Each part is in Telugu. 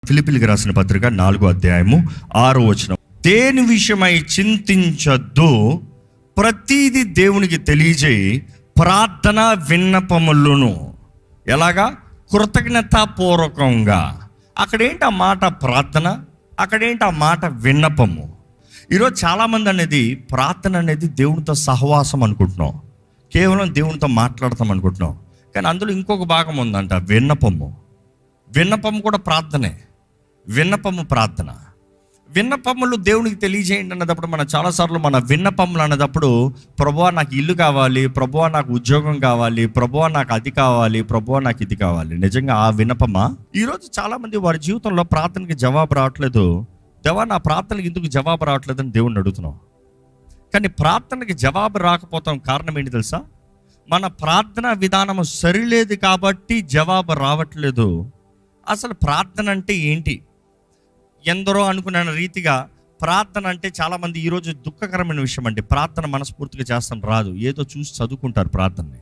ఫిలిప్పీయులకు రాసిన పత్రిక 4వ అధ్యాయము 6వ వచనం. దేని విషయమై చింతించొద్దు, ప్రతిదీ దేవునికి తెలియజేయి, ప్రార్థన విన్నపములను ఎలాగా కృతజ్ఞతాపూర్వకంగా. అక్కడేంటి ఆ మాట ప్రార్థన, అక్కడేంటి ఆ మాట విన్నపము. ఈరోజు చాలామంది అనేది ప్రార్థన అనేది దేవునితో సహవాసం అనుకుంటున్నాం, కేవలం దేవునితో మాట్లాడతాం అనుకుంటున్నాం. కానీ అందులో ఇంకొక భాగం ఉందంట, విన్నపము. విన్నపము కూడా ప్రార్థనే. విన్నపము ప్రార్థన. విన్నపములు దేవునికి తెలియజేయండి అన్నదప్పుడు మనం చాలాసార్లు మన విన్నపములు అన్నదప్పుడు, ప్రభువా నాకు ఇల్లు కావాలి, ప్రభువా నాకు ఉద్యోగం కావాలి, ప్రభువా నాకు అది కావాలి, ప్రభువా నాకు ఇది కావాలి. నిజంగా ఆ విన్నపమా? ఈరోజు చాలామంది వారి జీవితంలో ప్రార్థనకి జవాబు రావట్లేదు. దేవా నా ప్రార్థనకి ఎందుకు జవాబు రావట్లేదని దేవుణ్ణి అడుగుతున్నాం. కానీ ప్రార్థనకి జవాబు రాకపోతాం కారణం ఏంటి తెలుసా? మన ప్రార్థన విధానము సరిలేదు కాబట్టి జవాబు రావట్లేదు. అసలు ప్రార్థన అంటే ఏంటి? ఎందరో అనుకున్న రీతిగా ప్రార్థన అంటే చాలామంది ఈరోజు దుఃఖకరమైన విషయం అండి. ప్రార్థన మనస్ఫూర్తిగా చేస్తాం రాదు. ఏదో చూసి చదువుకుంటారు ప్రార్థనని,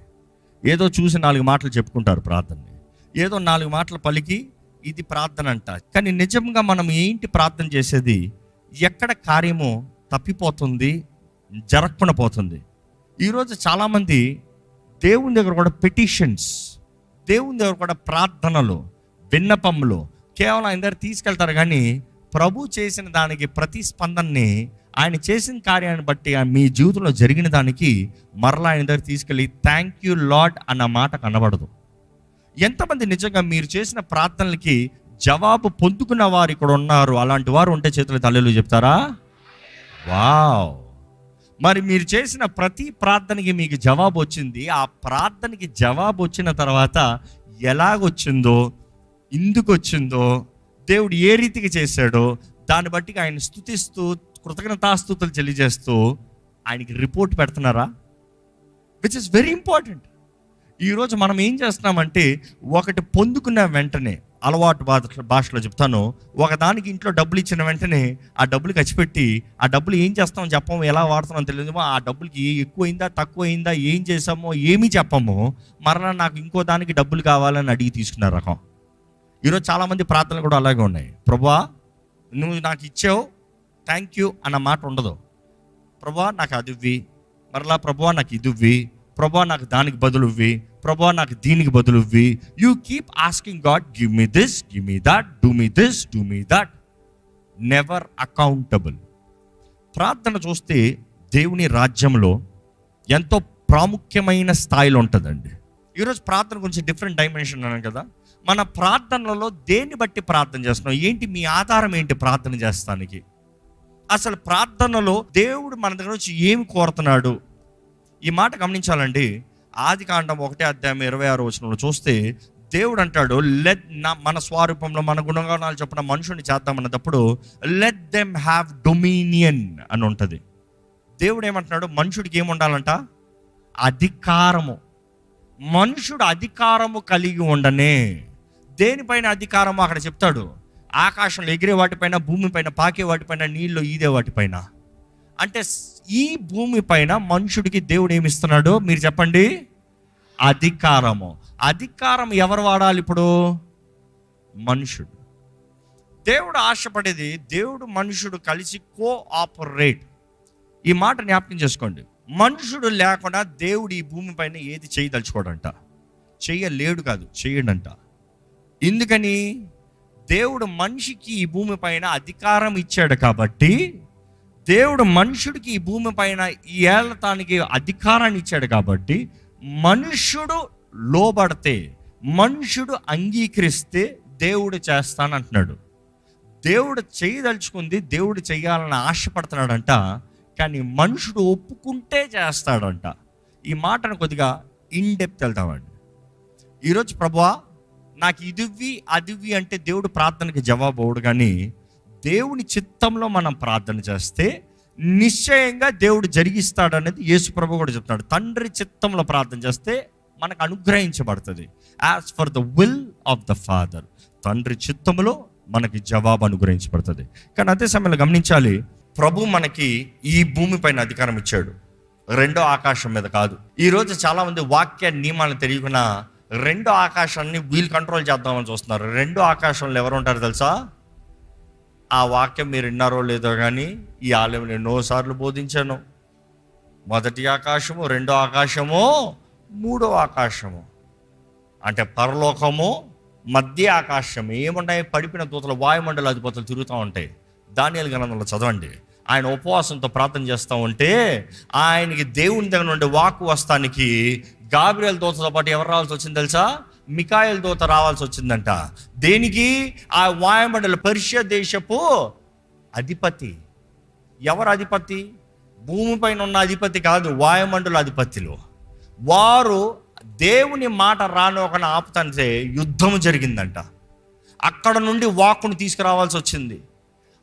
ఏదో చూసి 4 మాటలు చెప్పుకుంటారు ప్రార్థనని, ఏదో 4 మాటలు పలికి ఇది ప్రార్థన అంట. కానీ నిజంగా మనం ఏంటి ప్రార్థన చేసేది? ఎక్కడ కార్యమో తప్పిపోతుంది, జరగకుండా పోతుంది. ఈరోజు చాలామంది దేవుని దగ్గర కూడా పిటిషన్స్, దేవుని దగ్గర కూడా ప్రార్థనలు, విన్నపములు కేవలం ఆయన దగ్గర తీసుకెళ్తారు. కానీ ప్రభు చేసిన దానికి ప్రతిస్పందనని, ఆయన చేసిన కార్యాన్ని బట్టి మీ జీవితంలో జరిగిన దానికి మరలా ఆయన దగ్గర తీసుకెళ్ళి థ్యాంక్ యూ లార్డ్ అన్న మాట కనబడదు. ఎంతమంది నిజంగా మీరు చేసిన ప్రార్థనలకి జవాబు పొందుకున్న వారు ఇక్కడ ఉన్నారు? అలాంటి వారు ఉంటే చేతులు తల్లులు చెప్తారా? వావ్! మరి మీరు చేసిన ప్రతి ప్రార్థనకి మీకు జవాబు వచ్చింది. ఆ ప్రార్థనకి జవాబు వచ్చిన తర్వాత ఎలాగొచ్చిందో, ఎందుకు వచ్చిందో, దేవుడు ఏ రీతికి చేశాడో దాన్ని బట్టి ఆయన స్తుతిస్తూ కృతజ్ఞతాస్తుతులు తెలియజేస్తూ ఆయనకి రిపోర్ట్ పెడుతున్నారా? Which is very important. ఈరోజు మనం ఏం చేస్తున్నామంటే, ఒకటి పొందుకున్న వెంటనే, అలవాటు భాషలో చెప్తాను, ఒకదానికి ఇంట్లో డబ్బులు ఇచ్చిన వెంటనే ఆ డబ్బులు ఖర్చుపెట్టి ఆ డబ్బులు ఏం చేస్తామో చెప్పము, ఎలా వాడుతున్నామో తెలియదు. ఆ డబ్బులకి ఎక్కువైందా తక్కువైందా ఏం చేసామో ఏమీ చెప్పము. మరలా నాకు ఇంకో దానికి డబ్బులు కావాలని అడిగి తీసుకున్న రకం. ఈరోజు చాలామంది ప్రార్థనలు కూడా అలాగే ఉన్నాయి. ప్రభువా నువ్వు నాకు ఇచ్చావు, థ్యాంక్ యూ అన్న మాట ఉండదు. ప్రభువా నాకు అది ఇవ్వి, మరలా ప్రభువా నాకు ఇది ఇవ్వి, ప్రభువా నాకు దానికి బదులు ఇవ్వి, ప్రభువా నాకు దీనికి బదులు ఇవ్వి. You keep asking God, give me this, give me that, do me this, do me that. Never accountable. ప్రార్థన చూస్తే దేవుని రాజ్యంలో ఎంతో ప్రాముఖ్యమైన స్థాయిలో ఉంటుందండి. ఈరోజు ప్రార్థన గురించి డిఫరెంట్ డైమెన్షన్ అన్నాను కదా. మన ప్రార్థనలలో దేన్ని బట్టి ప్రార్థన చేస్తున్నాం? ఏంటి మీ ఆధారం ఏంటి ప్రార్థన చేస్తానికి? అసలు ప్రార్థనలో దేవుడు మన దగ్గర నుంచి ఏమి కోరుతున్నాడు? ఈ మాట గమనించాలండి. ఆదికాండం 1వ అధ్యాయం 26వ వచనంలో చూస్తే దేవుడు అంటాడు, మన స్వరూపంలో మన గుణగణాలు చొప్పున మనుషుని చేద్దామన్నప్పుడు లెట్ దెమ్ హ్యావ్ డొమినియన్ అని ఉంటుంది. దేవుడు ఏమంటున్నాడు? మనుషుడికి ఏముండాలంట? అధికారము. మనుషుడు అధికారము కలిగి ఉండనే. దేనిపైన అధికారము అక్కడ చెప్తాడు. ఆకాశంలో ఎగిరే వాటిపైన, భూమిపైన పాకే వాటిపైన, నీళ్ళు ఈదే వాటిపైన. అంటే ఈ భూమిపైన మనుషుడికి దేవుడు ఏమిస్తున్నాడు? మీరు చెప్పండి. అధికారము. అధికారం ఎవరు వాడాలి ఇప్పుడు? మనుషుడు. దేవుడు ఆశపడేది దేవుడు మనుషుడు కలిసి కోఆపరేట్. ఈ మాట జ్ఞాపకం చేసుకోండి. మనుషుడు లేకుండా దేవుడు ఈ భూమిపైన ఏది చేయదలుచుకోడంట. చెయ్యలేడు కాదు, చెయ్యడంట. ఎందుకని? దేవుడు మనిషికి ఈ భూమిపైన అధికారం ఇచ్చాడు కాబట్టి, దేవుడు మనుషుడికి ఈ భూమిపైన ఈ ఏళ్ళతానికి అధికారాన్ని ఇచ్చాడు కాబట్టి, మనుషుడు లోబడితే, మనుషుడు అంగీకరిస్తే దేవుడు చేస్తానంటున్నాడు. దేవుడు చేయదలుచుకుంది దేవుడు చేయాలని ఆశపడుతున్నాడంట. కానీ మనుషుడు ఒప్పుకుంటే చేస్తాడంట. ఈ మాటను కొద్దిగా ఇన్డెప్త్ వెళ్తామండి. ఈరోజు ప్రభువా నాకు ఇదివ్వి అదివ్వి అంటే దేవుడు ప్రార్థనకి జవాబు అవ్వడు. కానీ దేవుని చిత్తంలో మనం ప్రార్థన చేస్తే నిశ్చయంగా దేవుడు జరిగిస్తాడనేది యేసు ప్రభు కూడా చెప్తున్నాడు. తండ్రి చిత్తంలో ప్రార్థన చేస్తే మనకు అనుగ్రహించబడుతుంది. As for the will of the father, తండ్రి చిత్తములో మనకి జవాబు అనుగ్రహించబడుతుంది. కానీ అదే సమయంలో గమనించాలి, ప్రభు మనకి ఈ భూమిపైన అధికారం ఇచ్చాడు, రెండో ఆకాశం మీద కాదు. ఈరోజు చాలామంది వాక్య నియమాలను తెలియకుండా రెండో ఆకాశాన్ని వీళ్ళు కంట్రోల్ చేద్దామని చూస్తున్నారు. రెండో ఆకాశంలో ఎవరు ఉంటారు తెలుసా? ఆ వాక్యం మీరు విన్నారో లేదో కానీ ఈ ఆలయం ఎన్నోసార్లు బోధించాను. మొదటి ఆకాశము, రెండో ఆకాశము, మూడో ఆకాశము. అంటే పరలోకము, మధ్య ఆకాశము. ఏముంటాయి? పడిపిన దూతలు, వాయుమండల అధిపతులు తిరుగుతూ ఉంటాయి. దానియేలు గ్రంథంలో చదవండి. ఆయన ఉపవాసంతో ప్రార్థన చేస్తూ ఉంటే ఆయనకి దేవుని దగ్గర నుండి వాక్కు వస్తానికి గాబ్రియల్ దూతతో పాటు ఎవరు రావాల్సి వచ్చింది తెలుసా? మికాయేల్ దూత రావాల్సి వచ్చిందంట. దేనికి? ఆ వాయుమండల పర్షియా దేశపు అధిపతి. ఎవరు అధిపతి? భూమిపైన ఉన్న అధిపతి కాదు, వాయుమండల అధిపతులు. వారు దేవుని మాట రానోకన ఆపుతంటే యుద్ధం జరిగిందంట. అక్కడ నుండి వాక్కును తీసుకురావాల్సి వచ్చింది.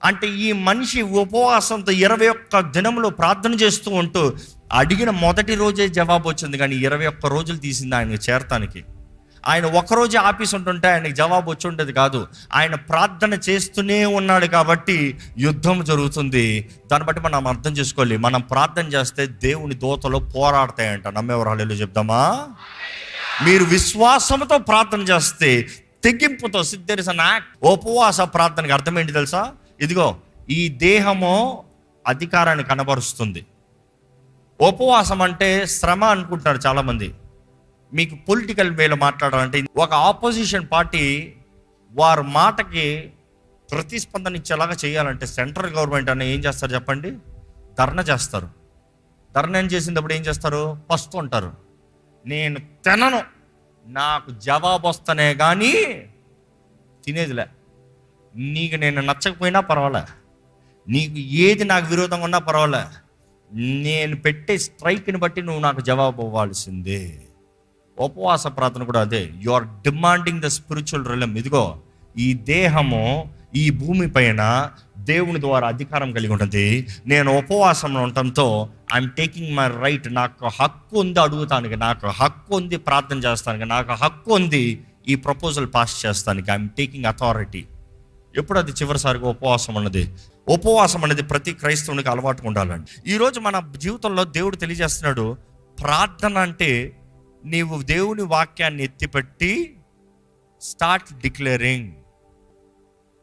అంటే ఈ మనిషి ఉపవాసంతో 21 దినములు ప్రార్థన చేస్తూ ఉంటూ అడిగిన మొదటి రోజే జవాబు వచ్చింది, కానీ 21 రోజులు తీసింది ఆయనకి చేరటానికి. ఆయన ఒకరోజే ఆఫీస్ ఉంటుంటే ఆయనకి జవాబు వచ్చి ఉండేది కాదు. ఆయన ప్రార్థన చేస్తూనే ఉన్నాడు కాబట్టి యుద్ధం జరుగుతుంది. దాన్ని బట్టి మనం అర్థం చేసుకోవాలి, మనం ప్రార్థన చేస్తే దేవుని దూతలు పోరాడతాయంట. నమ్మేవారు హల్లెలూయా చెప్దామా? మీరు విశ్వాసంతో ప్రార్థన చేస్తే, తెగింపుతో, సిద్ధరిసిన ఉపవాస ప్రార్థనకి అర్థం ఏంటి తెలుసా? ఇదిగో ఈ దేహము అధికారాన్ని కనబరుస్తుంది. ఉపవాసం అంటే శ్రమ అనుకుంటున్నారు చాలామంది. మీకు పొలిటికల్ వేలో మాట్లాడాలంటే ఒక ఆపోజిషన్ పార్టీ వారి మాటకి ప్రతిస్పందన ఇచ్చేలాగా చేయాలంటే సెంట్రల్ గవర్నమెంట్ అనే ఏం చేస్తారు చెప్పండి? ధర్నా చేస్తారు. ధర్నా ఏం చేసినప్పుడు ఏం చేస్తారు? ఫస్ట్ ఉంటారు, నేను తినను, నాకు జవాబు వస్తనే కానీ తినేదిలే. నీకు నేను నచ్చకపోయినా పర్వాలే, నీకు ఏది నాకు విరోధంగా ఉన్నా పర్వాలే, నేను పెట్టే స్ట్రైక్ని బట్టి నువ్వు నాకు జవాబు ఇవ్వాల్సిందే. ఉపవాస ప్రార్థన కూడా అదే. You are demanding the spiritual realm. ఇదిగో ఈ దేహము ఈ భూమి పైన దేవుని ద్వారా అధికారం కలిగి ఉంటుంది. నేను ఉపవాసంలో ఉండటంతో ఐఎమ్ టేకింగ్ మై రైట్. నాకు హక్కు ఉంది అడుగుతానికి, నాకు హక్కు ఉంది ప్రార్థన చేస్తానికి, నాకు హక్కు ఉంది ఈ ప్రపోజల్ పాస్ చేస్తానికి. I'm taking authority. ఎప్పుడు అది చివరిసారిగా ఉపవాసం అన్నది. ఉపవాసం అనేది ప్రతి క్రైస్తవునికి అలవాటుగా ఉండాలండి. ఈరోజు మన జీవితంలో దేవుడు తెలియజేస్తున్నాడు, ప్రార్థన అంటే నీవు దేవుని వాక్యాన్ని ఎత్తిపెట్టి స్టార్ట్ డిక్లేరింగ్.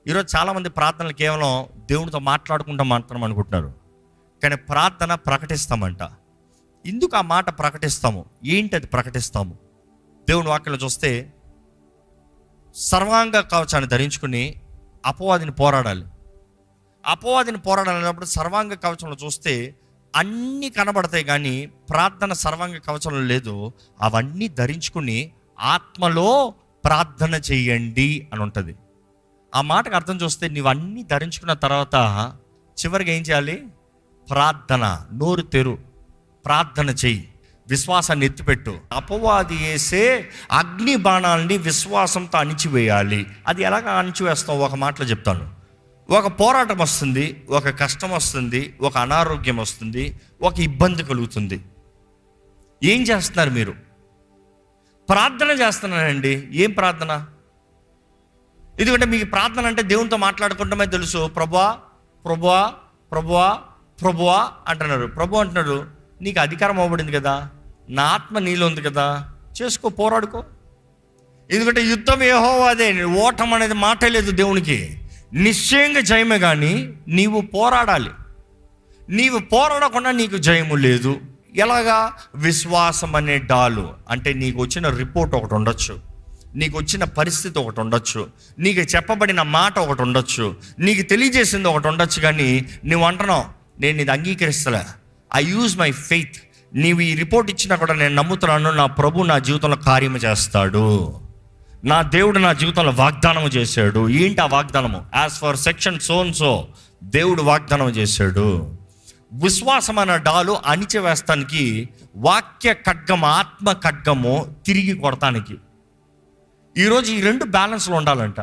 ఈరోజు చాలామంది ప్రార్థనలు కేవలం దేవునితో మాట్లాడుకుంటూ మాత్రం అనుకుంటున్నారు, కానీ ప్రార్థన ప్రకటిస్తామంట. ఎందుకు ఆ మాట ప్రకటిస్తాము? ఏంటి అది ప్రకటిస్తాము? దేవుని వాక్యంలో చూస్తే సర్వాంగ కవచాన్ని ధరించుకుని అపవాదిని పోరాడాలి. అపవాదిని పోరాడాలన్నప్పుడు సర్వాంగ కవచంలో చూస్తే అన్నీ కనబడతాయి, కానీ ప్రార్థన సర్వాంగ కవచంలో లేదు. అవన్నీ ధరించుకుని ఆత్మలో ప్రార్థన చేయండి అని ఉంటుంది. ఆ మాటకు అర్థం చూస్తే నీవు అన్నీ ధరించుకున్న తర్వాత చివరికి ఏం చేయాలి? ప్రార్థన. నోరు తెరు, ప్రార్థన చెయ్యి, విశ్వాసాన్ని ఎత్తిపెట్టు. అపవాది వేసే అగ్ని బాణాలని విశ్వాసంతో అణిచివేయాలి. అది ఎలాగ అణిచివేస్తాం? ఒక మాటలో చెప్తాను. ఒక పోరాటం వస్తుంది, ఒక కష్టం వస్తుంది, ఒక అనారోగ్యం వస్తుంది, ఒక ఇబ్బంది కలుగుతుంది. ఏం చేస్తున్నారు మీరు? ప్రార్థన చేస్తున్నానండి. ఏం ప్రార్థన? ఎందుకంటే మీకు ప్రార్థన అంటే దేవునితో మాట్లాడుకుంటామే తెలుసు. ప్రభువా ప్రభువా ప్రభువా ప్రభువా అంటున్నారు. ప్రభు అంటున్నాడు, నీకు అధికారం అవ్వబడింది కదా, నా ఆత్మ నీలో ఉంది కదా, చేసుకో, పోరాడుకో. ఎందుకంటే యుద్ధం యెహోవాదే. ఓటం అనేది మాటే లేదు దేవునికి. నిశ్చయంగా జయమే, కానీ నీవు పోరాడాలి. నీవు పోరాడకుండా నీకు జయము లేదు. ఎలాగా? విశ్వాసం అనే డాలు. అంటే నీకు వచ్చిన రిపోర్ట్ ఒకటి ఉండొచ్చు, నీకు వచ్చిన పరిస్థితి ఒకటి ఉండొచ్చు, నీకు చెప్పబడిన మాట ఒకటి ఉండొచ్చు, నీకు తెలియజేసింది ఒకటి ఉండొచ్చు, కానీ నువ్వు అంటున్నావు నేను ఇది అంగీకరిస్తలే, ఐ యూజ్ మై ఫెయిత్. నీవు ఈ రిపోర్ట్ ఇచ్చినా కూడా నేను నమ్ముతున్నాను, నా ప్రభు నా జీవితంలో కార్యము చేస్తాడు, నా దేవుడు నా జీవితంలో వాగ్దానం చేశాడు. ఏంటి ఆ వాగ్దానము? యాజ్ ఫర్ సెక్షన్ సో దేవుడు వాగ్దానం చేశాడు. విశ్వాసం అన్న డాలు అణిచివేస్తానికి, వాక్య ఖడ్గము, ఆత్మ ఖడ్గము తిరిగి కొడతానికి. ఈరోజు ఈ రెండు బ్యాలెన్స్లో ఉండాలంట.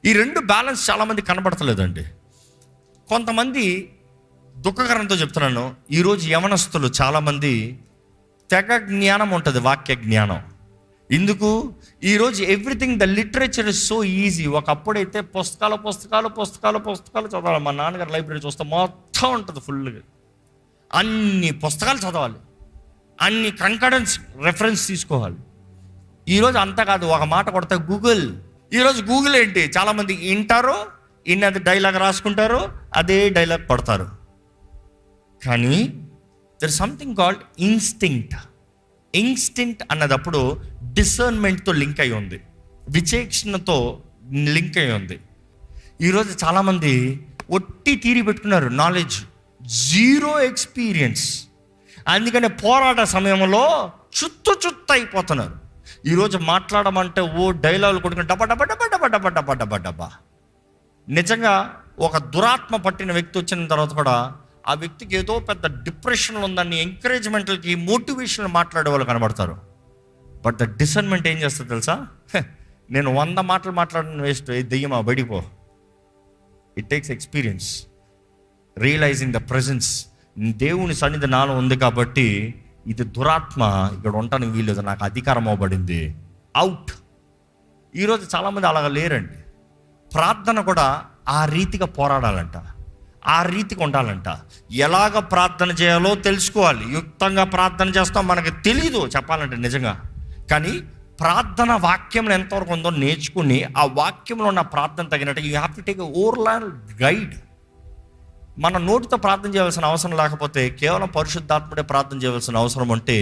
ఈ రెండు బ్యాలెన్స్ చాలామంది కనబడతలేదండి. కొంతమంది దుఃఖకరంతో చెప్తున్నాను, ఈరోజు యవనస్తులు చాలామంది తెగ జ్ఞానం ఉంటుంది, వాక్య జ్ఞానం. ఎందుకు? ఈరోజు everything the literature is so easy. ఒకప్పుడైతే పుస్తకాలు పుస్తకాలు పుస్తకాలు పుస్తకాలు చదవాలి. మా నాన్నగారు లైబ్రరీ చూస్తే మొత్తం ఉంటుంది ఫుల్గా. అన్ని పుస్తకాలు చదవాలి, అన్ని కంకరెన్స్ రెఫరెన్స్ తీసుకోవాలి. ఈరోజు అంతా కాదు, ఒక మాట కొడితే గూగుల్. ఈరోజు గూగుల్ ఏంటి, చాలామంది వింటారు, ఇన్నది డైలాగ్ రాసుకుంటారు, అదే డైలాగ్ పడతారు. కానీ there something called instinct. Instinct అన్నదప్పుడు డిసర్న్మెంట్తో లింక్ అయి ఉంది, విచేక్షణతో లింక్ అయి ఉంది. ఈరోజు చాలామంది ఒట్టి తీరి పెట్టుకున్నారు, నాలెడ్జ్ జీరో, ఎక్స్పీరియన్స్. అందుకనే పోరాట సమయంలో చుత్తు అయిపోతున్నారు. ఈరోజు మాట్లాడమంటే ఓ డైలాగులు కొట్టుకుని డబ్బా డబ్బా డబ్బా డబ్బా డబ్బా డబ్బా డబ్బా డబ్బా. నిజంగా ఒక దురాత్మ పట్టిన వ్యక్తి వచ్చిన తర్వాత కూడా ఆ వ్యక్తికి ఏదో పెద్ద డిప్రెషన్లో ఉందని ఎంకరేజ్మెంట్లకి, మోటివేషన్ మాట్లాడే వాళ్ళు కనబడతారు. బట్ ద డిసర్న్మెంట్ ఏం చేస్తుంది తెలుసా? నేను 100 మాటలు మాట్లాడిన వేస్ట్, దెయ్యమా బయటిపో. It takes experience, realising the presence. దేవుని సన్నిధి నాలో ఉంది కాబట్టి ఇది దురాత్మ ఇక్కడ ఉండటానికి వీల్లేదు, నాకు అధికారం అవ్వబడింది, అవుట్. ఈరోజు చాలామంది అలాగ లేరండి. ప్రార్థన కూడా ఆ రీతిగా పోరాడాలంట, ఆ రీతిగా ఉండాలంట. ఎలాగ ప్రార్థన చేయాలో తెలుసుకోవాలి. యుక్తంగా ప్రార్థన చేస్తాం మనకు తెలీదు చెప్పాలంటే నిజంగా. కానీ ప్రార్థన వాక్యంలో ఎంతవరకు ఉందో నేర్చుకుని ఆ వాక్యంలో ఉన్న ప్రార్థన తగినట్టు you have to take overall guide. మన నోటితో ప్రార్థన చేయవలసిన అవసరం లేకపోతే కేవలం పరిశుద్ధాత్ముడే ప్రార్థన చేయవలసిన అవసరం ఉంటే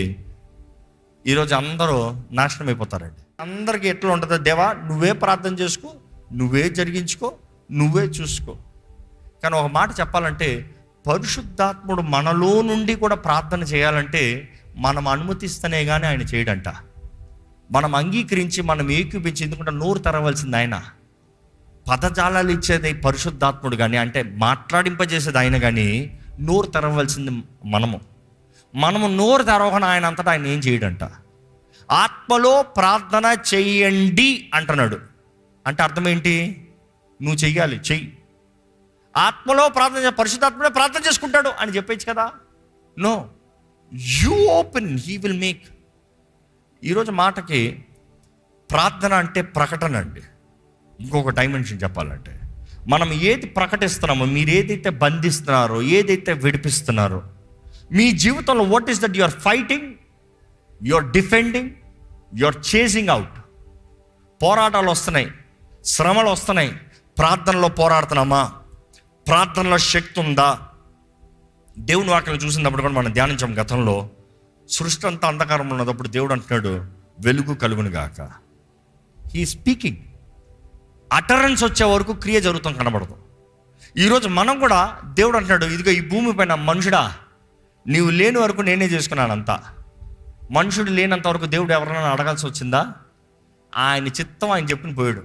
ఈరోజు అందరూ నాశనం అయిపోతారండి. అందరికీ ఎట్లా ఉంటుందో, దేవా నువ్వే ప్రార్థన చేసుకో, నువ్వే జరిగించుకో, నువ్వే చూసుకో. కానీ ఒక మాట చెప్పాలంటే, పరిశుద్ధాత్ముడు మనలో నుండి కూడా ప్రార్థన చేయాలంటే మనం అనుమతిస్తేనే కానీ ఆయన చేయడంట. మనం అంగీకరించి, మనం ఏకీపించి, ఎందుకంటే నోరు తెరవలసింది ఆయన. పదజాలాలు ఇచ్చేది పరిశుద్ధాత్ముడు కానీ, అంటే మాట్లాడింపజేసేది ఆయన, కానీ నోరు తెరవలసింది మనము నోరు తెరవకుండా ఆయన అంతటా ఆయన ఏం చేయడంట. ఆత్మలో ప్రార్థన చెయ్యండి అంటున్నాడు. అంటే అర్థం ఏంటి? నువ్వు చెయ్యాలి, చెయ్యి. ఆత్మలో ప్రార్థన, పరిశుద్ధాత్మలో ప్రార్థన చేసుకుంటాడు అని చెప్పేచ్చు కదా. No, you open, he will make. ఈరోజు మాటకి ప్రార్థన అంటే ప్రకటన అండి. ఇంకొక డైమెన్షన్ చెప్పాలంటే, మనం ఏది ప్రకటిస్తున్నామో, మీరు ఏదైతే బంధిస్తున్నారో, ఏదైతే విడిపిస్తున్నారో మీ జీవితంలో, what is that you are fighting, you are defending, you are chasing out. పోరాటాలు వస్తున్నాయి, శ్రమలు వస్తున్నాయి. ప్రార్థనలో పోరాడుతున్నామా? ప్రార్థనలో శక్తి ఉందా? దేవుని వాక్యం చూసినప్పుడు కూడా మనం ధ్యానించాం గతంలో. సృష్టి అంతా అంధకారంలో ఉన్నప్పుడు దేవుడు అంటున్నాడు, వెలుగు కలుగును గాక. He speaking. అటరెన్స్ వచ్చే వరకు క్రియ జరుగుతాం కనబడదు. ఈరోజు మనం కూడా దేవుడు అంటున్నాడు, ఇదిగో ఈ భూమి పైన మనుషుడా, నీవు లేని వరకు నేనే చేసుకున్నానంతా. మనుషుడు లేనంత వరకు దేవుడు ఎవరైనా అడగాల్సి వచ్చిందా? ఆయన చిత్తం ఆయన చెప్పిన పోయాడు.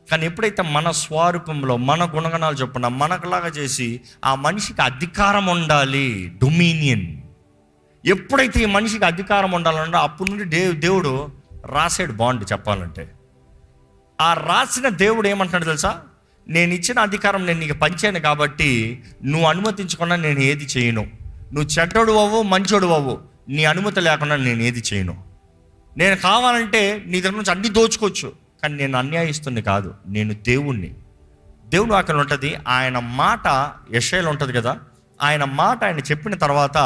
కానీ ఎప్పుడైతే మన స్వరూపంలో, మన గుణగణాలు చొప్పున మనకులాగా చేసి ఆ మనిషికి అధికారం ఉండాలి, డొమినియన్. ఎప్పుడైతే ఈ మనిషికి అధికారం ఉండాలంటే అప్పటి నుండి దేవుడు రాసాడు బాండ్. చెప్పాలంటే ఆ రాసిన దేవుడు ఏమంటున్నాడు తెలుసా? నేను ఇచ్చిన అధికారం నేను నీకు పంచాను కాబట్టి నువ్వు అనుమతించకుండా నేను ఏది చేయను. నువ్వు చెడ్డోడు అవ్వు, మంచోడు అవ్వు, నీ అనుమతి లేకుండా నేను ఏది చేయను. నేను కావాలంటే నీ దగ్గర నుంచి అన్ని దోచుకోవచ్చు, కానీ నేను అన్యాయిస్తుంది కాదు. నేను దేవుణ్ణి. దేవుని వాక్యంలో ఉంటుంది, ఆయన మాట యెషయాలో ఉంటుంది కదా, ఆయన మాట ఆయన చెప్పిన తర్వాత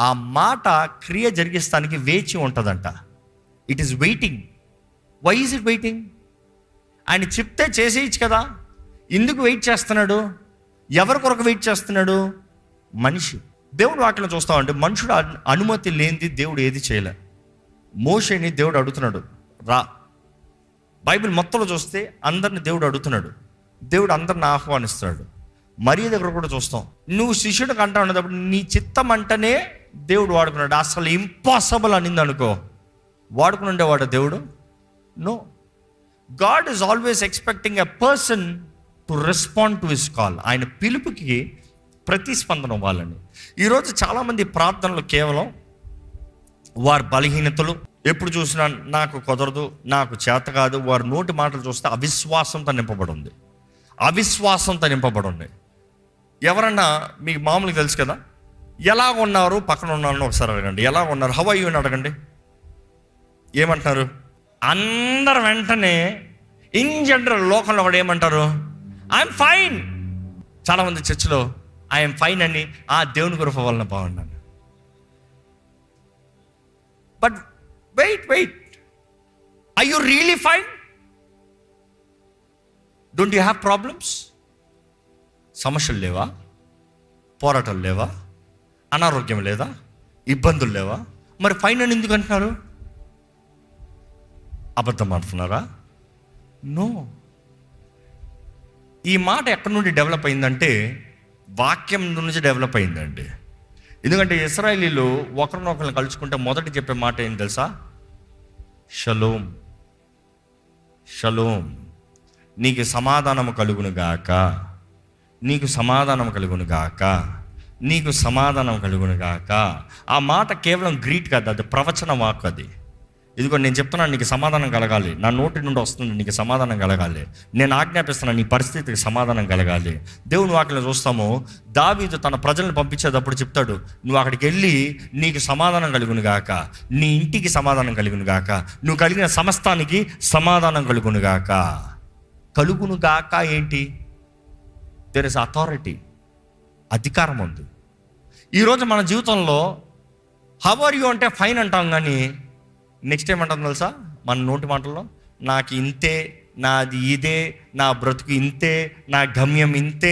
ఆ మాట క్రియ జరిగిస్తానికి వేచి ఉంటుందంట. It is waiting. Why is it waiting? ఆయన చెప్తే చేసేయచ్చు కదా. ఎందుకు వెయిట్ చేస్తున్నాడు? ఎవరి కొరకు వెయిట్ చేస్తున్నాడు? మనిషి. దేవుడు వాక్యం చూస్తామంటే మనుషుడు అనుమతి లేనిది దేవుడు ఏది చేయలే. మోషేని దేవుడు అడుగుతున్నాడు, రా. బైబిల్ మొత్తంలో చూస్తే అందరిని దేవుడు అడుగుతున్నాడు, దేవుడు అందరిని ఆహ్వానిస్తున్నాడు. మరియ దగ్గర కూడా చూస్తాం, నువ్వు శిష్యుడికి అంటా ఉన్నప్పుడు నీ చిత్తం అంటేనే దేవుడు వాడుకున్నాడు. అసలు ఇంపాసిబుల్ అనింది అనుకో, వాడుకుని ఉండేవాడు దేవుడు? No. God is always expecting a person to respond to his call. ఆయన పిలుపుకి ప్రతిస్పందన ఇవ్వాలని. ఈరోజు చాలామంది ప్రార్థనలు కేవలం వారి బలహీనతలు, ఎప్పుడు చూసినా నాకు కుదరదు, నాకు చేత కాదు, వారి నోటి మాటలు చూస్తే అవిశ్వాసంతో నింపబడి ఉంది. అవిశ్వాసంతో నింపబడి ఉంది. ఎవరన్నా మీకు మామూలుగా తెలుసు కదా, ఎలా ఉన్నారు, పక్కన ఉన్నారని ఒకసారి అడగండి. ఎలా ఉన్నారు, హౌ ఆర్ యు అని అడగండి. ఏమంటున్నారు? అందరు వెంటనే ఇన్ జనరల్ లోకంలో కూడా ఏమంటారు? I'm fine. చాలామంది చర్చిలో ఐఎమ్ ఫైన్ అని ఆ దేవుని కృప వలన బాగున్నాను. But wait, I you really fine? Don't you have problems? సమస్యలు లేవా? పోరాటాలు లేవా? అనారోగ్యం లేదా? ఇబ్బందులు లేవా? మరి ఫైన్ అని ఎందుకు అంటున్నారు? అబద్ధం అంటున్నారా? నో. ఈ మాట ఎక్కడి నుండి డెవలప్ అయిందంటే వాక్యం నుంచి డెవలప్ అయిందండి. ఎందుకంటే ఇశ్రాయేలీలు ఒకరినొకరిని కలుసుకుంటే మొదటి చెప్పే మాట ఏం తెలుసా? షలోమ్, షలోమ్, నీకు సమాధానము కలుగును గాక, నీకు సమాధానం కలుగును గాక, నీకు సమాధానం కలుగును గాక. ఆ మాట కేవలం గ్రీట్ కాదు, అది ప్రవచన వాక్. అది ఇదిగో నేను చెప్తున్నాను, నీకు సమాధానం కలగాలి, నా నోటి నుండి వస్తుంది, నీకు సమాధానం కలగాలి. నేను ఆజ్ఞాపిస్తున్నాను, నీ పరిస్థితికి సమాధానం కలగాలి. దేవుని వాక్యం చూస్తాము, దావీదు తన ప్రజలను పంపించేటప్పుడు చెప్తాడు, నువ్వు అక్కడికి వెళ్ళి నీకు సమాధానం కలుగును గాక, నీ ఇంటికి సమాధానం కలుగును గాక, నువ్వు కలిగిన సమస్తానికి సమాధానం కలుగును గాక. కలుగును గాక ఏంటి? దేర్ ఇస్ అథారిటీ, అధికారం ఉంది. ఈరోజు మన జీవితంలో హౌ ఆర్ యు అంటే ఫైన్ అంటాం, కానీ నెక్స్ట్ ఏమంటాం తెలుసా? మన నోటి మాటల్లో నాకు ఇంతే, నాది ఇదే, నా బ్రతుకు ఇంతే, నా గమ్యం ఇంతే,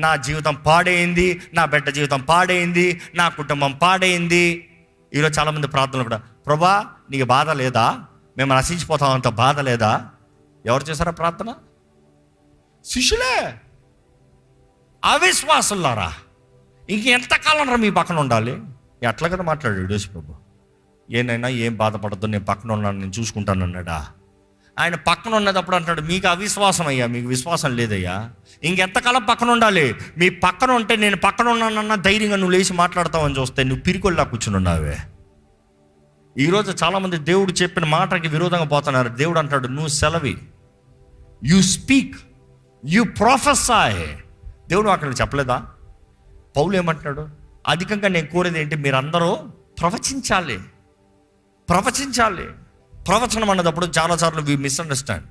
నా జీవితం పాడైంది, నా బిడ్డ జీవితం పాడైంది, నా కుటుంబం పాడైంది. ఈరోజు చాలామంది ప్రార్థనలు కూడా, ప్రభా నీకు బాధ లేదా? మేము నశించిపోతామంత బాధ లేదా? ఎవరు చేశారా ప్రార్థన? శిష్యులే, అవిశ్వాసులారా. ఇంకెంతకాలం రా మీ పక్కన ఉండాలి? ఎట్లా కదా మాట్లాడాడు యేసు ప్రభు. ఏనైనా ఏం బాధపడద్దు, నేను పక్కన ఉన్నాను, నేను చూసుకుంటాను అన్నాడా? ఆయన పక్కన ఉన్నదప్పుడు అంటాడు, మీకు అవిశ్వాసం అయ్యా, మీకు విశ్వాసం లేదయ్యా, ఇంకెంతకాలం పక్కన ఉండాలి? మీ పక్కన ఉంటే నేను పక్కన ఉన్నానన్న ధైర్యంగా నువ్వు లేచి మాట్లాడతావని చూస్తే నువ్వు పిరికొల్లా కూర్చుని ఉన్నావే. ఈరోజు చాలామంది దేవుడు చెప్పిన మాటకి విరోధంగా పోతున్నారు. దేవుడు అంటాడు, నువ్వు సెలవి, యు స్పీక్, యు ప్రొఫెసై. దేవుడు అక్కడ చెప్పలేదా? పౌలు ఏమంటున్నాడు? అధికంగా నేను కోరేది ఏంటి? మీరందరూ ప్రవచించాలి, ప్రవచించాలి. ప్రవచనం అన్నదప్పుడు చాలాసార్లు వి మిస్అండర్స్టాండ్.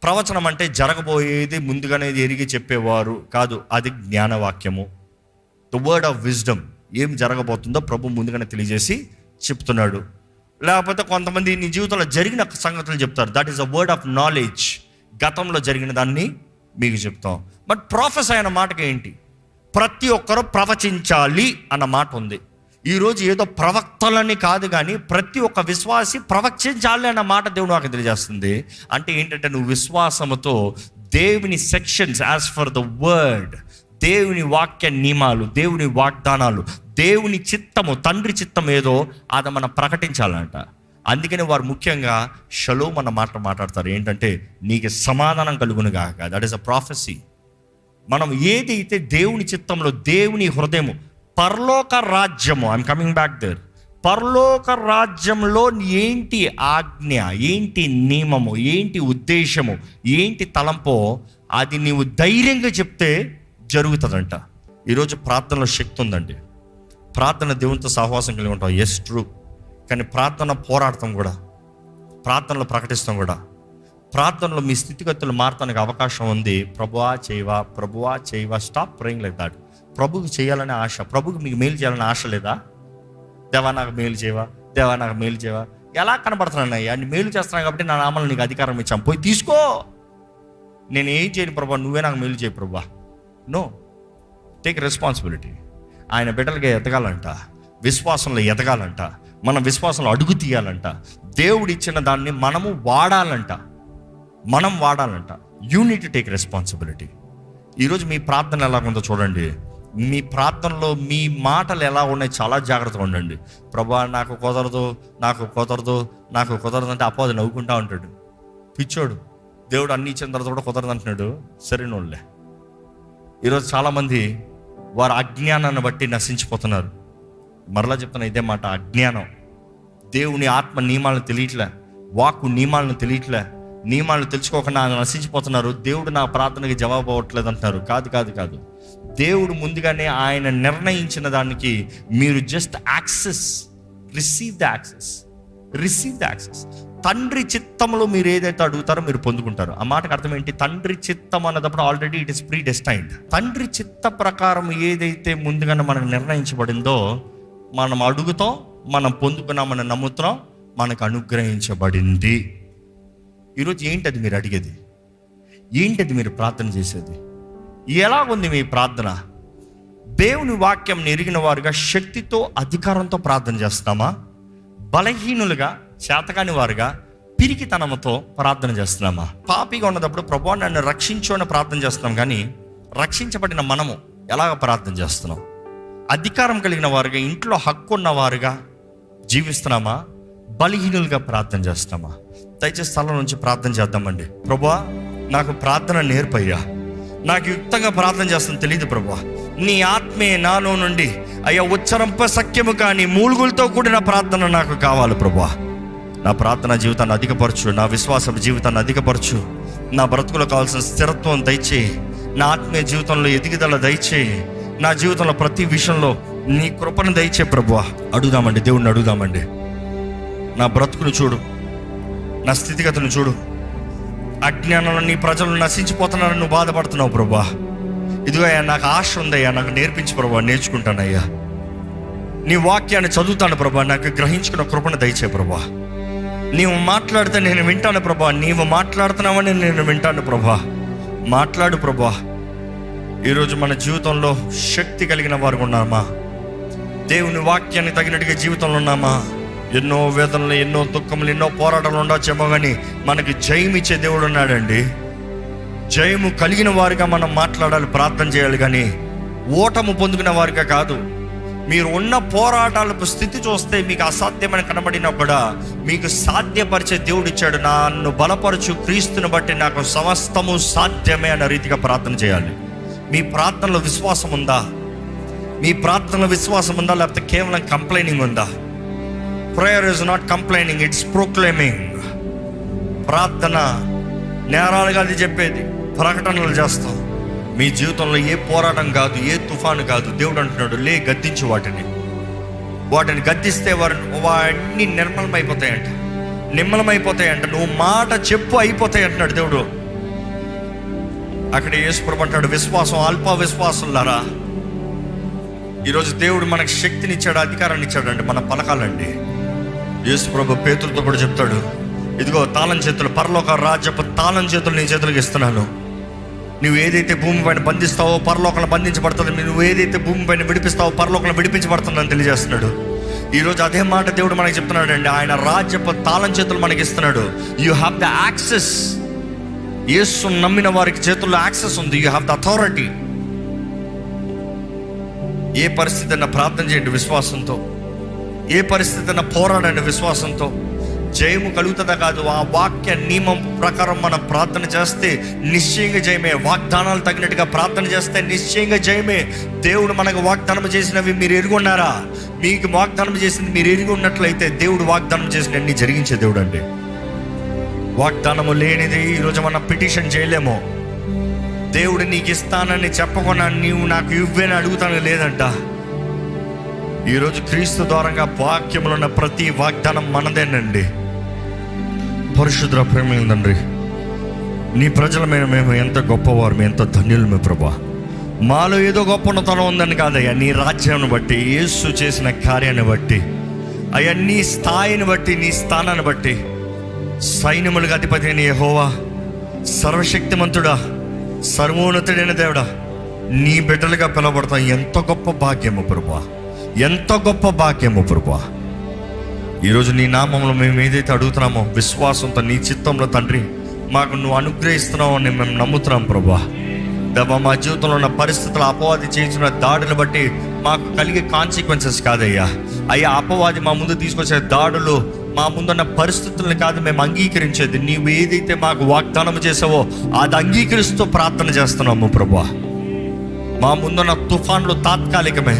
ప్రవచనం అంటే జరగబోయేది ముందుగానే ఎరిగి చెప్పేవారు కాదు, అది జ్ఞానవాక్యము, ద వర్డ్ ఆఫ్ విజ్డమ్. ఏం జరగబోతుందో ప్రభు ముందుగానే తెలియజేసి చెప్తున్నాడు. లేకపోతే కొంతమంది నీ జీవితంలో జరిగిన సంగతులు చెప్తారు, that is a word of knowledge. గతంలో జరిగిన దాన్ని మీకు చెప్తాం. బట్ ప్రొఫెసర్ అయిన మాటకి ఏంటి? ప్రతి ఒక్కరూ ప్రవచించాలి అన్న మాట ఉంది. ఈరోజు ఏదో ప్రవక్తలని కాదు, కానీ ప్రతి ఒక్క విశ్వాసి ప్రవచించాలి అన్న మాట దేవుడు నాకు తెలియజేస్తుంది. అంటే ఏంటంటే నువ్వు విశ్వాసముతో దేవుని sections as for the word, దేవుని వాక్య నియమాలు, దేవుని వాగ్దానాలు, దేవుని చిత్తము, తండ్రి చిత్తం ఏదో అది మనం ప్రకటించాలంట. అందుకని వారు ముఖ్యంగా షలోమ్ అన్న మాట మాట్లాడతారు. ఏంటంటే నీకు సమాధానం కలుగును గాక. That is a prophecy. మనం ఏదైతే దేవుని చిత్తంలో, దేవుని హృదయము, పరలోక రాజ్యము, ఐఎమ్ కమింగ్ బ్యాక్ దేర్, పరలోక రాజ్యంలో ఏంటి ఆజ్ఞ, ఏంటి నియమము, ఏంటి ఉద్దేశము, ఏంటి తలంపో, అది నీవు ధైర్యంగా చెప్తే జరుగుతుందంట. ఈరోజు ప్రార్థనలో శక్తి ఉందండి. ప్రార్థన దేవునితో సహవాసం కలిగి ఉంటాం, ఎస్ ట్రూ. కానీ ప్రార్థన పోరాడతాం కూడా, ప్రార్థనలో ప్రకటిస్తాం కూడా. ప్రార్థనలో మీ స్థితిగతులు మారటానికి అవకాశం ఉంది. ప్రభువా చేయవా, ప్రభువా చేయవా. Stop praying like that. ప్రభుకి చేయాలనే ఆశ, ప్రభుకి మీకు మేలు చేయాలనే ఆశ లేదా? దేవా నాకు మేలు చేయవా, దేవా నాకు మేలు చేయవా. ఎలా కనబడుతున్నాను అయ్యా, నీ మేలు చేస్తున్నాను కాబట్టి నా నామలు నీకు అధికారం ఇచ్చాం, పోయి తీసుకో. నేను ఏం చేయను ప్రభా, నువ్వే నాకు మేలు చేయి ప్రభా. No, take responsibility. ఆయన బిడ్డలుగా ఎదగాలంట, విశ్వాసంలో ఎదగాలంట, మన విశ్వాసంలో అడుగు తీయాలంట. దేవుడు ఇచ్చిన దాన్ని మనము వాడాలంట, మనం వాడాలంట. You need to take responsibility. ఈరోజు మీ ప్రార్థన ఎలా ఉందో చూడండి. మీ ప్రార్థనలో మీ మాటలు ఎలా ఉన్నాయి చాలా జాగ్రత్తగా ఉండండి. ప్రభా నాకు కుదరదు, నాకు కుదరదు, నాకు కుదరదు అంటే అపోది నవ్వుకుంటా ఉంటాడు, పిచ్చోడు. దేవుడు అన్ని ఇచ్చిన తర్వాత కూడా కుదరదు అంటున్నాడు, సరైనోళ్ళే. ఈరోజు చాలామంది వారు అజ్ఞానాన్ని బట్టి నశించిపోతున్నారు. మరలా చెప్తున్నా ఇదే మాట, అజ్ఞానం. దేవుని ఆత్మ నియమాలను తెలియట్లే, వాక్కు నియమాలను తెలియట్లే, నియమాలను తెలుసుకోకుండా నశించిపోతున్నారు. దేవుడు నా ప్రార్థనకి జవాబు అవ్వట్లేదు అంటున్నారు. కాదు కాదు కాదు, దేవుడు ముందుగానే ఆయన నిర్ణయించిన దానికి మీరు just access, receive the access, receive the access. తండ్రి చిత్తంలో మీరు ఏదైతే అడుగుతారో మీరు పొందుకుంటారు. ఆ మాటకు అర్థం ఏంటి? తండ్రి చిత్తం అన్నప్పుడు already it is pre destined. తండ్రి చిత్త ప్రకారం ఏదైతే ముందుగానే మనకు నిర్ణయించబడిందో మనం అడుగుతాం, మనం పొందుకున్నామని నమ్ముతున్నాం, మనకు అనుగ్రహించబడింది. ఈరోజు ఏంటది మీరు అడిగేది? ఏంటది మీరు ప్రార్థన చేసేది? ఎలాగుంది మీ ప్రార్థన? దేవుని వాక్యం ఎరిగిన వారుగా శక్తితో అధికారంతో ప్రార్థన చేస్తున్నామా? బలహీనులుగా, చేతకాని వారుగా, పిరికితనంతో ప్రార్థన చేస్తున్నామా? పాపిగా ఉన్నప్పుడు ప్రభువా నన్ను రక్షించు అని ప్రార్థన చేస్తున్నాం, కానీ రక్షించబడిన మనము ఎలాగ ప్రార్థన చేస్తున్నాం? అధికారం కలిగిన వారుగా, ఇంట్లో హక్కు ఉన్నవారుగా జీవిస్తున్నామా? బలహీనులుగా ప్రార్థన చేస్తున్నామా? దయచేసి స్థలం నుంచి ప్రార్థన చేద్దామండి. ప్రభువా నాకు ప్రార్థన నేర్పయ్యా, నాకు యుక్తంగా ప్రార్థన చేస్తాను తెలియదు ప్రభువా, నీ ఆత్మే నాలో నుండి అయ్యా ఉచ్చరంప సఖ్యము కానీ మూలుగులతో కూడిన ప్రార్థన నాకు కావాలి ప్రభువా. నా ప్రార్థన జీవితాన్ని అధికపరచు, నా విశ్వాస జీవితాన్ని అధికపరచు, నా బ్రతుకులో కావాల్సిన స్థిరత్వం దయచేయి, నా ఆత్మీయ జీవితంలో ఎదుగుదల దయచేయి, నా జీవితంలో ప్రతి విషయంలో నీ కృపను దయచే ప్రభువా. అడుగుదామండి, దేవుణ్ణి అడుగుదామండి. నా బ్రతుకును చూడు, నా స్థితిగతులను చూడు. అజ్ఞానంలో నీ ప్రజలు నశించిపోతున్నారని నువ్వు బాధపడుతున్నావు ప్రభువా. ఇదిగో అయ్యా నాకు ఆశ ఉందయ్యా, నాకు నేర్పించు ప్రభువా, నేర్చుకుంటానయ్యా. నీ వాక్యాన్ని చదువుతాను ప్రభువా, నాకు గ్రహించుకున్న కృపను దయచే ప్రభువా. నీవు మాట్లాడితే నేను వింటాను ప్రభువా, నీవు మాట్లాడుతున్నావని నేను వింటాను ప్రభువా. మాట్లాడు ప్రభువా. ఈరోజు మన జీవితంలో శక్తి కలిగిన వారు ఉన్నామా? దేవుని వాక్యాన్ని తగినట్టుగా జీవితంలో ఉన్నామా? ఎన్నో వేదనలు, ఎన్నో దుఃఖములు, ఎన్నో పోరాటాలు ఉండొచ్చేమో, కానీ మనకి జయమిచ్చే దేవుడు ఉన్నాడండి. జయము కలిగిన వారిగా మనం మాట్లాడాలి, ప్రార్థన చేయాలి, కానీ ఓటము పొందుకున్న వారిగా కాదు. మీరు ఉన్న పోరాటాలకు స్థితి చూస్తే మీకు అసాధ్యమని కనబడినా కూడా మీకు సాధ్యపరిచే దేవుడు ఇచ్చాడు. నన్ను బలపరచు క్రీస్తుని బట్టి నాకు సమస్తము సాధ్యమే అన్న రీతిగా ప్రార్థన చేయాలి. మీ ప్రార్థనలో విశ్వాసం ఉందా? మీ ప్రార్థనలో విశ్వాసం ఉందా, లేకపోతే కేవలం కంప్లైనింగ్ ఉందా? Prayer is not complaining, it's proclaiming. ప్రార్థన నేరాలు కాదు చెప్పేది, ప్రకటనలు చేస్తాం. మీ జీవితంలో ఏ పోరాటం కాదు, ఏ తుఫాను కాదు. దేవుడు అంటున్నాడు, లే గద్దించు వాటిని గద్దిస్తే వాటిని నిమ్మలమైపోతాయంట. నువ్వు మాట చెప్పు అయిపోతాయి అంటున్నాడు దేవుడు. అక్కడ యేసుప్రభు అంటాడు, విశ్వాసం అల్ప విశ్వాసులారా. ఈరోజు దేవుడు మనకు శక్తినిచ్చాడు, అధికారాన్ని ఇచ్చాడు అంటే మన పలకాలండి. యేసుప్రభు పేతురుతో కూడా చెప్తాడు, ఇదిగో తాళం చేతులు, పరలోక రాజ్యపు తాళం చేతులు నీ చేతులకు ఇస్తున్నాను. నువ్వు ఏదైతే భూమి పైన బంధిస్తావో పరలోకంలో బంధించబడుతుంది, నువ్వు ఏదైతే భూమి పైన విడిపిస్తావో పరలోకంలో విడిపించబడుతుందని తెలియజేస్తున్నాడు. ఈరోజు అదే మాట దేవుడు మనకి చెప్తున్నాడు అండి. ఆయన రాజ్యపు తాళం చేతులు మనకి ఇస్తున్నాడు. You have the access. యేసు నమ్మిన వారికి చేతుల్లో యాక్సెస్ ఉంది. You have the authority. ఏ పరిస్థితి అయినా ప్రార్థన చేయండి విశ్వాసంతో. ఏ పరిస్థితి అయినా పోరాడండి విశ్వాసంతో. జయము కలుగుతుందా కాదు, ఆ వాక్య నియమం ప్రకారం మనం ప్రార్థన చేస్తే నిశ్చయంగా జయమే. వాగ్దానాలు తగినట్టుగా ప్రార్థన చేస్తే నిశ్చయంగా జయమే. దేవుడు మనకు వాగ్దానం చేసినవి మీరు ఎరుగున్నారా? మీకు వాగ్దానం చేసింది మీరు ఎరిగి ఉన్నట్లయితే దేవుడు వాగ్దానం చేసిన అన్ని జరిగించే దేవుడు అండి. వాగ్దానము లేనిది ఈరోజు మనం పిటిషన్ చేయలేము. దేవుడు నీకు ఇస్తానని చెప్పకుండా నీవు నాకు ఇవ్వని అడుగుతాను లేదంట. ఈరోజు క్రీస్తు ద్వారంగా వాక్యములో ఉన్న ప్రతి వాగ్దానం మనదేనండి. పరిశుద్ధ ప్రేమ తండ్రి, నీ ప్రజలమైన మేము ఎంత గొప్పవారు, ఎంత ధన్యులమే ప్రభా. మాలో ఏదో గొప్పతనం ఉందని కాదయ్యా, నీ రాజ్యాన్ని బట్టి, యేసు చేసిన కార్యాన్ని బట్టి అయ్యా, నీ స్థాయిని బట్టి, నీ స్థానాన్ని బట్టి, సైన్యములకు అధిపతి అయిన యెహోవా, సర్వశక్తిమంతుడా, సర్వోన్నతుడైన దేవుడా, నీ బిడ్డలుగా పిలవబడతాం. ఎంత గొప్ప భాగ్యము ప్రభా, ఎంత గొప్ప భాగ్యము ప్రభా. ఈరోజు నీ నామంలో మేము ఏదైతే అడుగుతున్నామో విశ్వాసంతో నీ చిత్తంలో తండ్రి మాకు నువ్వు అనుగ్రహిస్తున్నావు అని మేము నమ్ముతున్నాం ప్రభా. దేవా, మా జీవితంలో ఉన్న పరిస్థితులు, అపవాది చేసిన దాడులు బట్టి మాకు కలిగే కాన్సిక్వెన్సెస్ కాదయ్యా. అయ్యా, అపవాది మా ముందు తీసుకొచ్చే దాడులు, మా ముందున్న పరిస్థితులను కాదు మేము అంగీకరించేది. నీవు ఏదైతే మాకు వాగ్దానం చేసావో అది అంగీకరిస్తూ ప్రార్థన చేస్తున్నాము ప్రభా. మా ముందున్న తుఫాన్లు తాత్కాలికమే,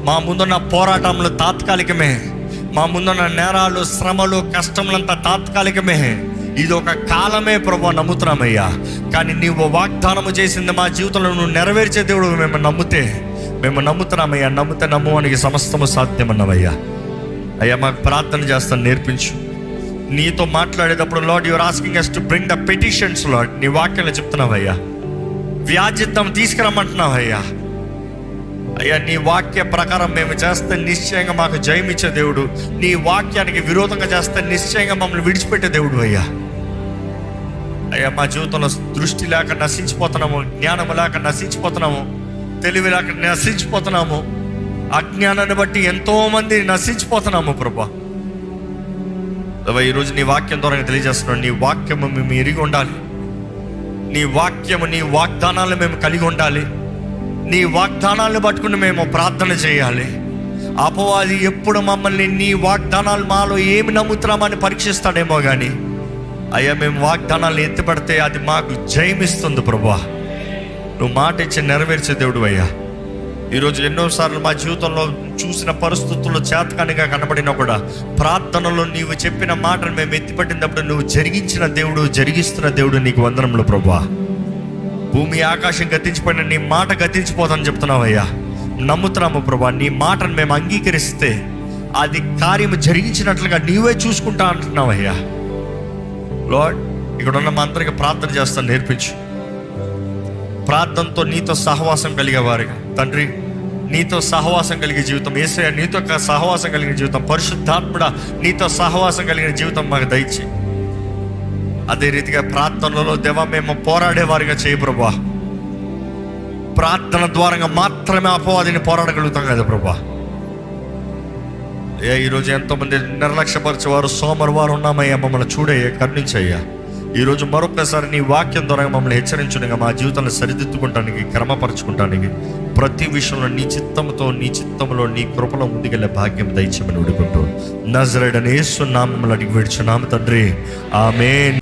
మా ముందున్న పోరాటంలో తాత్కాలికమే, మా ముందున్న నేరాలు, శ్రమలు, కష్టములంతా తాత్కాలికమే. ఇది ఒక కాలమే ప్రభు, నమ్ముతున్నామయ్యా. కానీ నీవు వాగ్దానము చేసింది మా జీవితంలో నువ్వు నెరవేర్చే దేవుడు మేము నమ్ముతున్నామయ్యా. నమ్మితే నమ్మువానికి సమస్తము సాధ్యమన్నవయ్యా. అయ్యా, మాకు ప్రార్థన చేస్తాను నేర్పించు. నీతో మాట్లాడేటప్పుడు lord your asking us to bring the petitions lord. నీ వాక్యాలు చెప్తున్నావయ్యా, వ్యాజ్యత్వం తీసుకురమ్మంటున్నావయ్యా. అయ్యా, నీ వాక్య ప్రకారం మేము చేస్తే నిశ్చయంగా మాకు జయమిచ్చే దేవుడు. నీ వాక్యానికి విరోధంగా చేస్తే నిశ్చయంగా మమ్మల్ని విడిచిపెట్టే దేవుడు అయ్యా. అయ్యా మా జీవితంలో దృష్టి లేక నశించిపోతున్నాము, జ్ఞానము లేక నశించిపోతున్నాము, తెలివి లేక నశించిపోతున్నాము, అజ్ఞానాన్ని బట్టి ఎంతో మంది నశించిపోతున్నాము ప్రభా. ఈరోజు నీ వాక్యం ద్వారా తెలియజేస్తున్నాను, నీ వాక్యము మేము ఎరిగి ఉండాలి, నీ వాక్యము నీ వాగ్దానాలు మేము కలిగి ఉండాలి, నీ వాగ్దానాలను పట్టుకుని మేము ప్రార్థన చేయాలి. అపవాది ఎప్పుడు మమ్మల్ని నీ వాగ్దానాలు మాలో ఏమి నమ్ముతున్నామని పరీక్షిస్తాడేమో కానీ అయ్యా మేము వాగ్దానాలు ఎత్తిపడితే అది మాకు జయమిస్తుంది ప్రభువా. నువ్వు మాట ఇచ్చి నెరవేర్చే దేవుడు అయ్యా. ఈరోజు ఎన్నోసార్లు మా జీవితంలో చూసిన పరిస్థితుల్లో చేతకానిగా కనబడినా కూడా ప్రార్థనలో నీవు చెప్పిన మాటను మేము ఎత్తిపట్టినప్పుడు నువ్వు జరిగించిన దేవుడు, జరిగిస్తున్న దేవుడు, నీకు వందనములు ప్రభువా. భూమి ఆకాశం గతించిపోయిన నీ మాట గతించిపోతానని చెప్తున్నావయ్యా. నమ్ముతున్నాము ప్రభా. నీ మాటను మేము అంగీకరిస్తే అది కార్యము జరిగించినట్లుగా నీవే చూసుకుంటా అంటున్నావయ్యా. లార్డ్, ఇక్కడ ఉన్న మా అందరికీ ప్రార్థన చేస్తాను నేర్పించు. ప్రార్థనతో నీతో సహవాసం కలిగేవారుగా తండ్రి, నీతో సహవాసం కలిగే జీవితం, యేసయ్య నీతో సహవాసం కలిగిన జీవితం, పరిశుద్ధాత్ముడా నీతో సహవాసం కలిగిన జీవితం మాకు దయచేయి. అదే రీతిగా ప్రార్థనలో దేవా మేము పోరాడేవారిగా చేయి ప్రభా. ప్రార్థన ద్వారా మాత్రమే అపవాదిని పోరాడగలుగుతాం కదా ప్రభా. ఈరోజు ఎంతోమంది నిర్లక్ష్యపరిచేవారు, సోమవారం ఉన్నామయ్యా, మమ్మల్ని చూడయ్యా, కరుణించయ్యా. ఈరోజు మరొకసారి నీ వాక్యం ద్వారా మమ్మల్ని హెచ్చరించునిగా మా జీవితాన్ని సరిదిద్దుకుంటానికి, క్రమపరచుకుంటానికి, ప్రతి విషయంలో నీ చిత్తంతో, నీ చిత్తంలో, నీ కృపలో ముందుకెళ్ళే భాగ్యం దయచేయమని వేడుకుంటూ నజరేయుడైన యేసు నామములో అడిగి వేడుచున్నాము తండ్రి, ఆమేన్.